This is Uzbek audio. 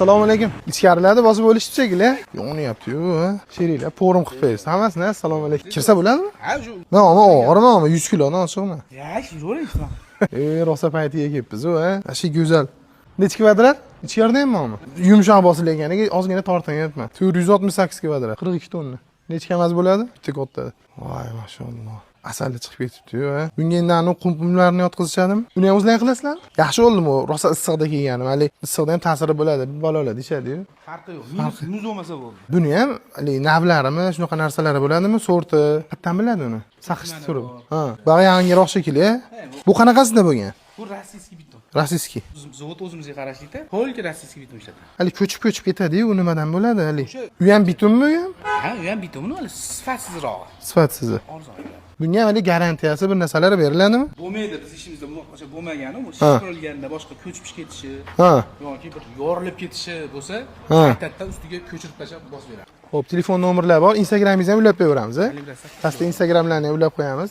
Assalomu alaykum. Ichkarilarda bosib bo'lishdi shekilli. Yonyapti-yu, ha. Sheringlar forum qilib berasiz. Hammasini assalomu alaykum. Kirsa bo'ladimi? Ha, shu. Men og'irmi? 100 kilodan oshiqmi? Ya, yuraveraysan. Rosa paytiga kelibmiz-ku, ha. Ashi go'zal. Necha kvadrat? Ichkarida hammi? Yumshoq bosilganiga ozgina tortanyapman. 468 kvadrat, 42 tonna. Necha kamaz bo'ladi? Bitta katta. Voy, mashalloh. Asali chiqib ketibdi-yu, ha. Bunga endi anu qumlarni yotqizishadimi? Uni ham o'zlaring qilasizlar? Yaxshi bo'ldimi? Rosa issiqda kelganim. Hali issiqda ham ta'siri bo'ladi. Bolalar deyshadi-yu. Farqi yo'q. Muz bo'lmasa bo'ldi. Buni ham hali navlarimi, shunaqa narsalari bo'ladimi? Sorti. Qayerdan biladi uni? Saqish turib. Ha, bag'i yangiroq shekilli. Bu qanaqasida bo'lgan? Bu rossiyskiy biton. Rossiyskiy. Zavod o'zimizga qarashlikda, polka rossiyskiy biton ishlatadi. Hali ko'chib ketadi-yu, u nimadan bo'ladi hali? U ham bitunmi u ham? Ha, u ham bitonmi, hali sifatsizroq. Sifatsiz. Arzon. Bunga ham hali garantiyasi bir narsalar beriladimi? Bo'lmaydi, biz ishimizda boshqa bo'lmagani, u shiforilganda boshqa ko'chib ketishi, Ha. yoki bir yorilib ketishi bo'lsa, Ha. qaytadan ustiga ko'chirib tashlab bosib beradi. Xo'p, telefon nomerlari bor. Instagramingizni ham ulab qo'yaveramiz, a? Pastda Instagramlarni ham ulab qo'yamiz.